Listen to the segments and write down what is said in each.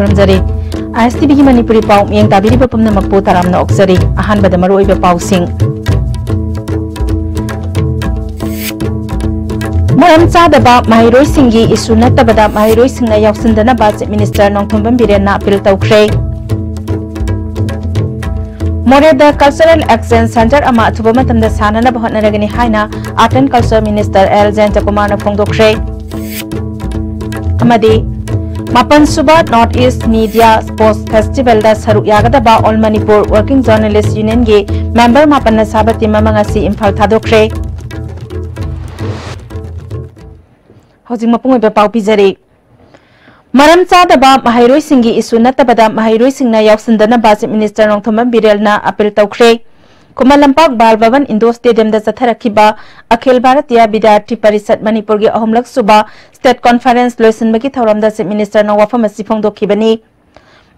खुरमजरी ISTV Manipuri pau miang tabiri pa pumna magpo taramna oksari ahan bada maroi ba pau sing Maram chadaba mahiroi singi isu natabada mahiroi singna yausindana ba Chief Minister Nongthombam Birenna appeal tawkhre Moreda Cultural Exchange Center ama athuba matamda sanana ba hotnaragani haina Art and Culture Minister L. Jayakumar na phongdokre amadi Mapan Suba North East Media Sports Festival da saruk yagadaba All Manipur Working Journalists Union ge member mapan na sabati mamangasi Imphal thadokre Hojing mapung iba pau pizari Maram chadaba mahairoi singi isu natabada mahairoi singna yausindana ba Chief Minister Nongthombam Birelna appeal tawkhre Kumalampak Bal Bhavan Indo Stadium da chatharakiba Akhil Bharatiya Vidyarthi Parishad Manipur ge ahumlak suba State Conference loisinbagi thauramda Chief Minister na wafam asi phongdokhibani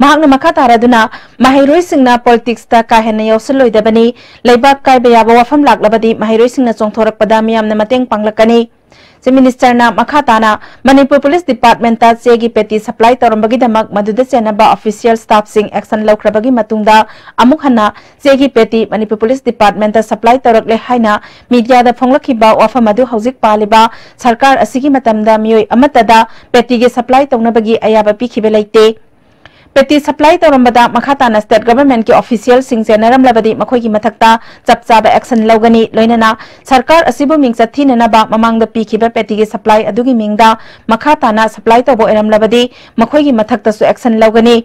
mahakna makha taraduna mahairoi singna politics ta kahena yausalloidabani leibak kaiba yaba wafam laklabadi mahairoi singna chongthorakpada miyamna mateng panglakani Chief Minister na makhatana Manipur Police Department ta chegi peti supply tarambagi damak maduda chenaba official staff sing action laukrabagi matungda amuk hana chegi peti Manipur Police Department ta supply tarakle haina media da phonglakhiba wafa madu hojik paliba sarkar asigi matamda miyoi amatada peti ge supply tawnabagi ayaba pikhibe leite Peti supply tarambada makhatana state government ki official sing naram labadi makhoi ki mathakta chapchaba action logani loinana sarkar asibu mingcha thinana ba mamang da pikhiba peti ge supply adugi mingda makhatana supply tobo eram labadi makhoi ki mathakta su action logani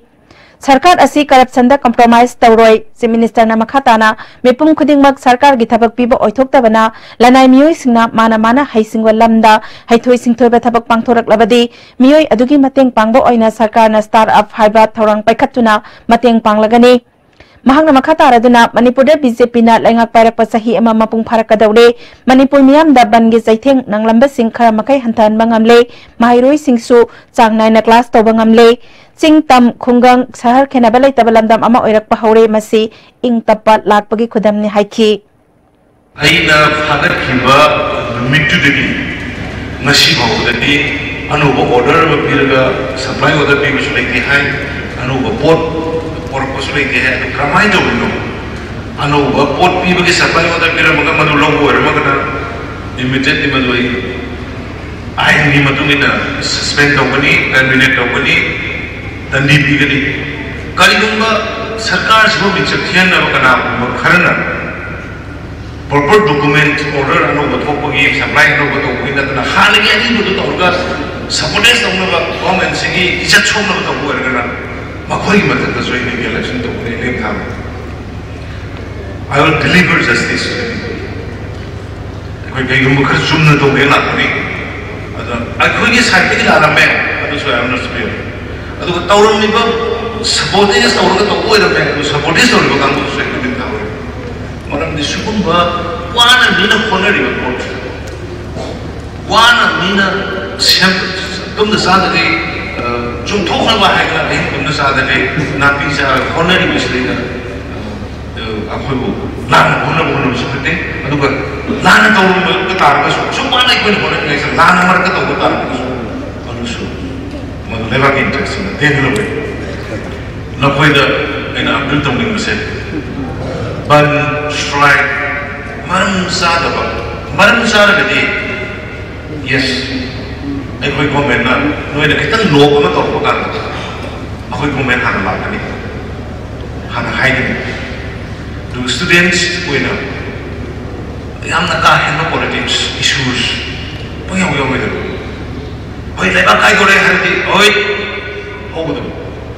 Sarkar asi corruption da compromise tawroi Chief Minister na makhatana mipum khudingmak sarkar gi thabak piba oithoktabana lanai miyoi singna mana haisingwa lamda haithoi singthoi ba thabak pangthorak labadi miyoi adugi mateng pangbo oina sarkar na start up haiba thorang paikhatuna mateng panglagani Mahangna makataraduna Manipur da BJP na laingak pairakpa sahi ama mapung pharakadawre Manipur miyam da bangi jaitheng nanglamba sing khara makai hantan bangamle mahiroi singsu changnai na class to bangamle Sing tam khungang sahar khenabalai tabalamdam ama oirakpa haure masi ing tapat lakpagi khudam ni haiki aina phagat khiba mitudagi ngasi bawdagi anuba order ba piraga supply order bi bisulai hai anuba port bisulai hai kramai do no anuba port bi bagi supply order pira maga madu logo ermagana immediately madoi ai ni matungina suspend company terminate company Tandi bigani kalingumba sarkar sibo bichakhian na kana kharana proper document order anu bathokpagi supply anu bathokpina tana halagi ani budu tawga supporters tawna government singi ijat chomna bathawu ergana makhoi mathakta join election tawne lem tham I will deliver justice koi kaigumba khar chumna to bela ni ada akhoi ge side ki alame adu so I am not speaking Aduh, tauran ni ba supporters tauran ka tau oi ramai, aduh supporters tauran ka kamu tu saya kena tahu. Orang di sukun ba, wana mina corner ni ba, wana mina siapa, kamu dah sadar ni, jom thok na ba hai kan, kamu dah sadar ni, napi saya corner ni mesti ni, aku itu lana corner seperti, aduh kan, lana tauran ba ketar ka, so mana ikut corner ni, lana mereka tau ketar ka, aduh so. Never interest in the day. No whether in a building in the set. But strike Maram Sada day. Yes. I could comment now. No, I can't know what of Pogana. I could comment on Lakani. Hana hiding. Do students winner? Yamnaka and politics issues. We are Oi, lebat kai gore hari, oi, oh betul.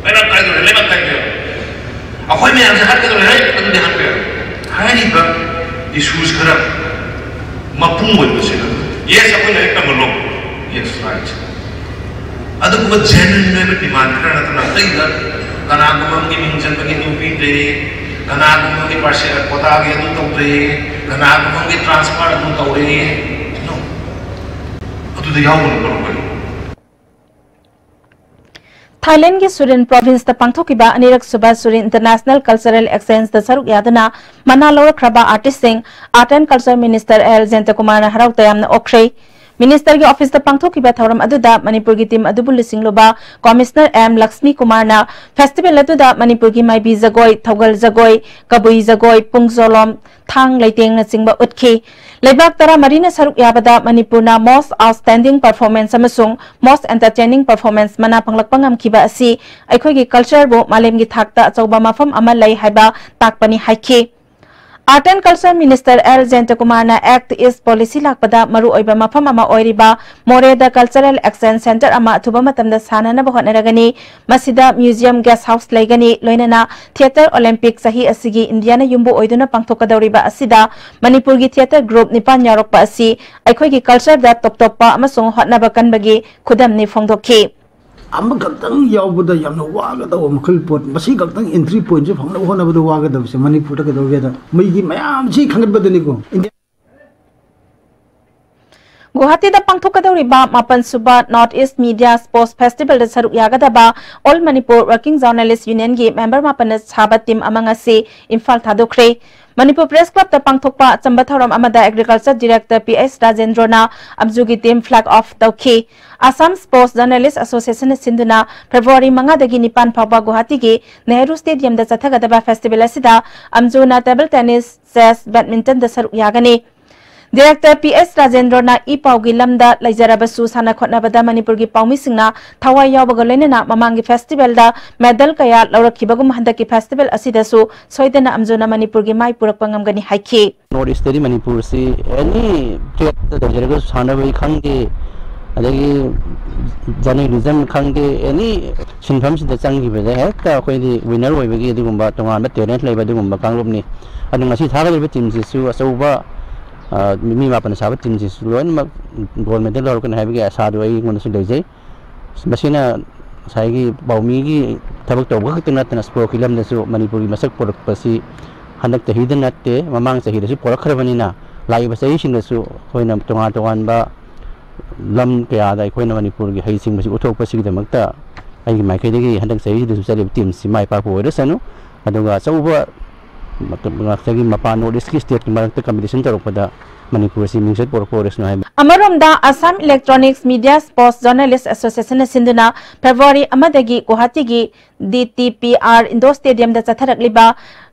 Lebat kai gore, lebat kai gore. Aku ini yang sehat gore, hari, aku ni hari gore. Hari ba, issues kerap, mapung buat macam tu. Yes, aku ni kita melong. Yes, right. Ada buat genuine ni demand kerana tu nak lagi karena aku mungkin minjam bagi tupi deh, karena aku mungkin parcel kota lagi tu tahu deh, karena aku mungkin transfer tu tahu deh. No, itu dia yang mana Thailand ke Surin province ta pangthokiba anirak suba Surin International Cultural Exchange da saruk yadana mana lor kraba artist sing Art and Culture Minister L. Jayakumar na harau tayam na okshei Minister की office पांथोखिबा थौरम अदुदा मणिपुर की team अदुबु लिसिंगलोबा commissioner M Lakshmi Kumar ना festival अदुदा Manipur की माइबी जगोई थौगल जगोई कबुई जगोई पुंगजोलम थांग लेतेंग न सिंगबा उतखी लेबाक तरा मरीना सरुक याबदा मणिपुर ना मोस्ट आउटस्टैंडिंग परफॉर्मेंस अमसुंग मोस्ट एंटरटेनिंग परफॉर्मेंस मना पंगलकपा ngamkhiba asi अखोई की कल्चर बो मालेम की थाकता अचौबा मफम अमा लई हाइबा ताकपनी हाइखी art and culture minister L Jayantakumar ना एक्ट ईस्ट पॉलिसी लाकपदा मरु ओइबा मफम अमा ओइरिबा मोरेदा कल्चरल एक्सचेंज सेंटर अमा अथुबा मतमदा सानना बहनरगनी मसिदा म्यूजियम गेस्ट हाउस लेगनी लोइनना थिएटर ओलंपिक सही असिगी इंडिया ना युम्बु ओइदुना पांथोकदौरिबा असिदा मणिपुर की थिएटर ग्रुप निपान यारोकपा असि अखोई की कल्चर दा टॉप अमसुंग हटनबा कनबगी खुदमनि फोंदोखी अम्म गक्तंग यावबदा यामना वागदा मखल पोट मसी गक्तंग एंट्री पॉइंट से फंगना होनबदा वागदा से मणिपुर का दोगेदा मईगी मयाम सी खंगबदनिको गुवाहाटी दा पांथोकदौरिबा मापन सुबा north east media sports festival दा सरुक यागदबा all Manipur working journalist union की मेंबर मापन साबा टीम अमंगसे इम्फाल थादोख्रे मणिपुर प्रेस क्लब दा पांथोकपा चंबा थौरम अमदा एग्रीकल्चर डायरेक्टर पीएस राजेंद्रना अब्जुगी टीम फ्लैग ऑफ तौखी असम स्पोर्ट्स जर्नलिस्ट एसोसिएशन सिंधुना फेब्रुवारी 5 दगी 9 फाउबा गुवाहाटी के नेहरू स्टेडियम दा चथगदबा फेस्टिवल असिदा अमजुना टेबल टेनिस चेस बैडमिंटन दा सरुक यागनी डायरेक्टर पीएस राजेंद्रना ई पाउगी लमदा लैजरबसु साना खोटनबदा मणिपुर की पाउमीसिंगना थवाई यावबगा लोइनना ममांगी फेस्टिवल दा मेडल कया लौरखिबगुम हंदकी फेस्टिवल असिदसु सोइदना अमजुना मणिपुर की माई पुरकपा ngamgani हाइखी नॉर्थ ईस्ट दी मणिपुर से एनी ट्रेड दा जरग सानबई खंगे अदगी जर्नलिज्म खंगे एनी सिनफम सिदा चंगिबदा हेक्ता खोइदी विनर होइबगी अदुगुम्बा तोंगान टैलेंट लेबा अदुगुम्बा कांगरुपनी अदु ngasi थागलिबा टीम सिसु असौबा मी मापन साबा टीम सिसु लोइन गोल्ड मेडल लौरकन हाइबगी आसादु आई गोनसु लेजै मसिना साइगी बाउमी की थबक तौबा खतन नतन स्पोर्ट फिल्म दसु मणिपुरी मसक पोरकपसी हनक तहिद नत्ते ममांग सहिदसु पोरखरबनिना लाइबा सही सिंगसु खोइना तोंगा तोंगानबा लम कयादा खोइना मणिपुर की हईसिंग मसि उथोकपसिगदमक्ता आइगी माइखैदगी हनक सहिदसु चलिब टीम सि माइ पापो ओरसनु अदुगा चौबा मतलब मपान नॉर्थ ईस्ट की स्टेट की मरक्ता कंपटीशन तौरपदा मणिपुर से मिंगसत पोरकोरसनु है अमरोमदा Assam electronics media sports journalist association सिंधुना फेब्रुवारी अमदगी गुवाहाटी की डीटीपीआर इंडोर स्टेडियम दा चथरकलिबा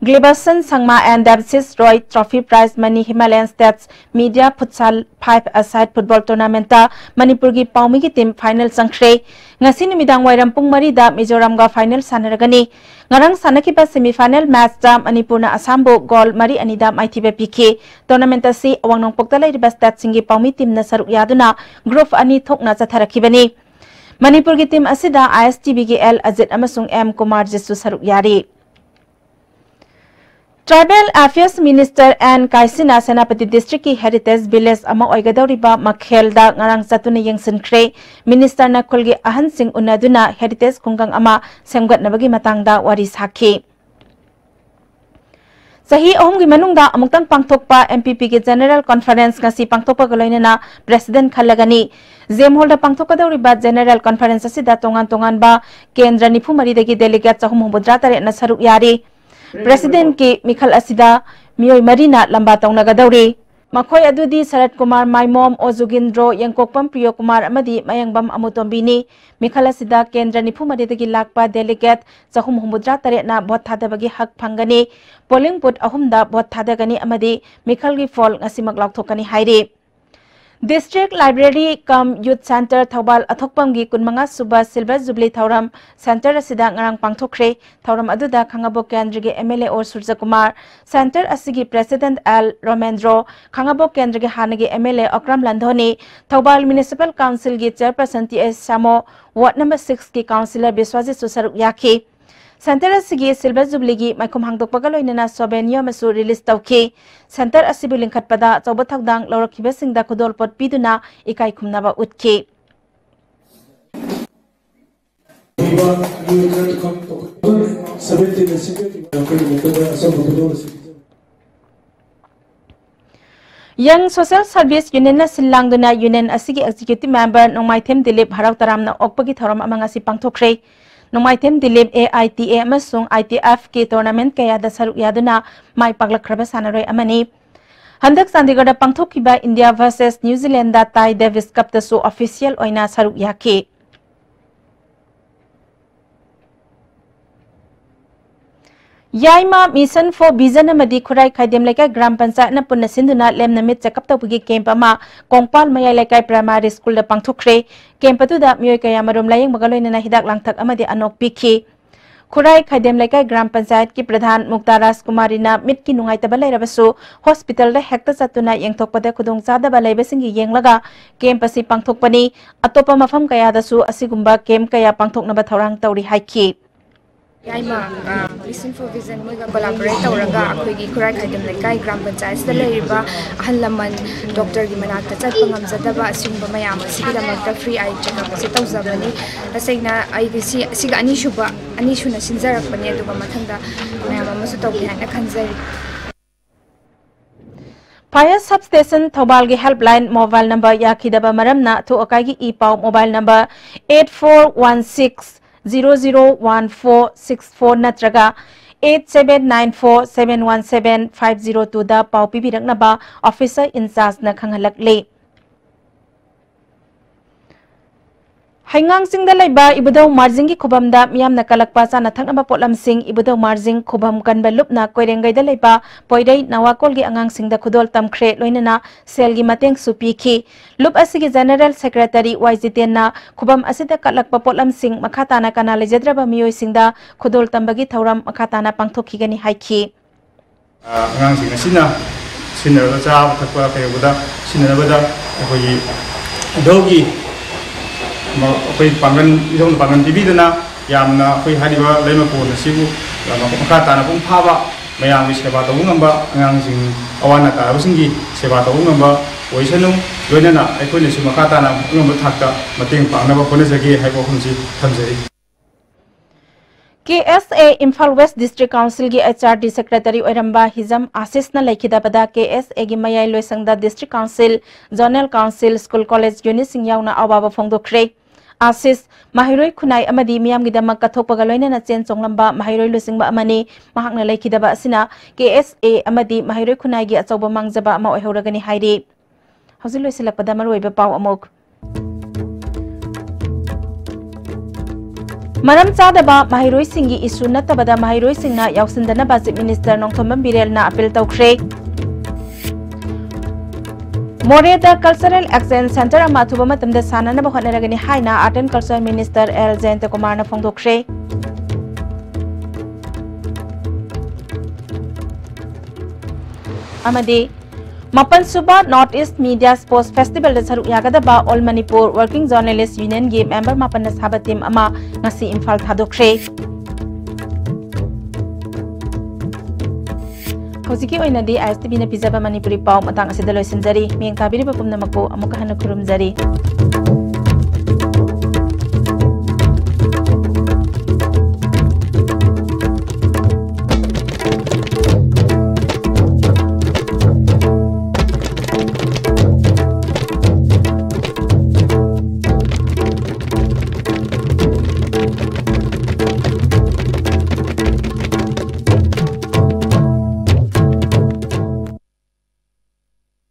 Glebson Sangma and Davis Roy trophy prize money Himalayan states media futsal 5 a side football tournament Manipur की पाउमी की टीम फाइनल संख्रे ngasi numidang wairam pung 3 da Mizoram गा फाइनल सानरगनी ngarang sanakhiba semifinal match da manipur na assam bo goal 2-2 da maithibe pikhi tournament asi awangnong pokta lairiba state singi paumi team na saruk yaduna group ani thokna chatharakhibani manipur ki team asida ISTV ki L Ajit amasung M Kumar Jesu saruk yari tribal affairs minister N काइसिना Senapati district की heritage village अमा ओइगदौरिबा मखेलदा ngarang चतुना यंगसिनख्रे minister ना खुलगी अहन Singh उन्नदुना heritage खुंगंग अमा सेमगतनबगी मतंगदा वारी साखी सही अहम की मनुंगदा अमुक्तंग पांगथोकपा एमपीपी के जनरल कॉन्फ्रेंस ngasi पांगथोकपा गलोइनना प्रेसिडेंट खलगनी जेम होल्ड पांगथोकदौरिबा जनरल कॉन्फ्रेंस असिदा तोंगान तोंगान बा केंद्र निफुमरी दगी डेलीगेट 353 ना सरुक यारी प्रेसिडेंट की मिखल असिदा मियोय मरीना लंबा तौनगदौरी मखोय अदुदी शरद कुमार माइमोम ओजुगिंद्रो यंकोकपम प्रियो कुमार अमदी मयंगबम अमुतोंबिनी मिखल असिदा केंद्र निफुमरीदगी लाकपा डेलीगेट 353 ना भोट थादबगी हक फंगनी पोलिंग बूथ 3 दा भोट थादगनी अमदी मिखलगी फॉल ngasimak लाउथोकनी हाइरे district library cum youth centre Thoubal Athokpam की 15 सुबह सिल्वर जुबली थौरम सेंटर असिदा ngarang पांगथोखरे थौरम अदुदा खंगाबो केंद्र के एमएलए और सूर्य कुमार सेंटर असिगी प्रेसिडेंट एल रोमेंद्रो खंगाबो केंद्र के हानगे एमएलए अक्रम लंधोनी थौबाल म्युनिसिपल काउंसिल की chairperson T S ward number 6 की काउंसिलर बिस्वाजी सुसरुक याखी सेंटर असिगी सिल्वर जुबली की माइकुम हांगदोकपगा लोइनना सोबेनिया मसु रिलीज तौखी सेंटर असिबु लिंखतपदा चौबा थौदांग लौरखिबसिंगदा खुदोलपोट पीदुना इकाई खुमनाबा उतखी यंग सोशल सर्विस यूनियन सिल्लांगदुना यूनियन असिगी एग्जीक्यूटिव मेंबर नोंमाइथेम दिलीप हराव तरामना ओकपगी थौरम अमंगासी पांगथोखरे नोंमाइथेम दिलीप AITA अमसुंग ITF के टूर्नामेंट कयादा सरुक यादुना माइ पागलखरबा सानरोय अमनी Handak Chandigarh pangthokkiba India versus New Zealand da Tai Davis Cup da su official oina saruk yaki. Yaima Mission for Vision amadi Khurai Khaidem Laikai Gram Panchayat na punna sinduna lem namit chakap tawgi camp ama Kongpal Mayai Laikai Primary School da pangthokre camp atu da miyoi kaya marom layeng magaloina na hidak langthak amadi anok pikhi Khurai Khaidem Laikai Gram Panchayat ki Pradhan Muktaras Kumari na mit ki nungai taba lairabasu hospital da hekta satuna yengthokpada khudong chadaba laibasingi yenglaga camp asi pangthokpani atopa mafam kaya dasu asigumba camp kaya pangthoknaba thorang tawri haiki Yaima Mission for Vision moiga collaborate tawraga akhoi Khurai Khaidem Laikai Gram Panchayat da leiriba ahalaman doctor gi manakta chatpa ngamjadaba asingba mayam asigidamakta free eye checkup ase tawjabani tasaina ai siga ani shuna sinjarakpani aduga mathangda mayam amasu tawbi hana khanjari Fire substation Thobal gi helpline mobile number yakhidaba maramna thu akai gi e-pau mobile number 8416001464 natraga 8794717502 da pau pibiraknaba officer in charge na khanghalakle Haingang sing da laiba ibudau marjing gi khobam da miyam na kalakpa sa na thaknaba potlam sing ibudau marjing khobam kan balup na koirengai da laiba poidai nawakol gi angang sing da khudol tamkhre loinana sel gi mateng supi khi lup asigi general secretary YJTN na khobam asida kalakpa potlam sing makhata na kana lejedraba miyoi sing da khudol tambagi thauram makhata na pangthokhi gani haiki angang sing asina sinara cha thakpa kayuda sinara bada koi dogi koi pangan idong pangan TV dana yamna koi hadiba lema ko na sibu makata na pung phaba mayam gi seba to ngamba angang sing awana ta abusingi seba to ngamba oisanu loinana aikoi ne su makata na ngamba thakta mateng pangna ba kone jagi haibo khumji thamjai KSA Imphal West District Council gi HRD Secretary Oiramba Hizam Asis na laikida bada KSA gi mayai loisangda District Council Zonal Council School College Unit sing yauna awaba phongdokre Asis Mahiroi Khunai amadi miyam gi damak kathokpaga loinana chen chonglamba Mahiroi losingba amani mahakna laikidaba asina KSA amadi Mahiroi Khunai gi achauba mangjaba ama oihoragani hairi hausil loisilakpada maroiba pau amok Maram chadaba Mahiroi singi isu natabada Mahiroi singna yausindana Chief Minister Nongthomam Birel na appeal tawkhre Moreda Cultural Exchange Center ama thuba matamda sanana ba honaragani haina Art and Culture Minister L Jayanta Kumar na phongdokre amadi Mapan Suba North East Media Sports Festival da saruk yagadaba All Manipur Working Journalist Union gi member mapan na sabha team ama ngasi Imphal thadokre Hoziki oinadi ISTV na pizaba Manipuri pau matang asidaloy sinjari miyang tabiri pa pumnamakpo amuka hana kurumjari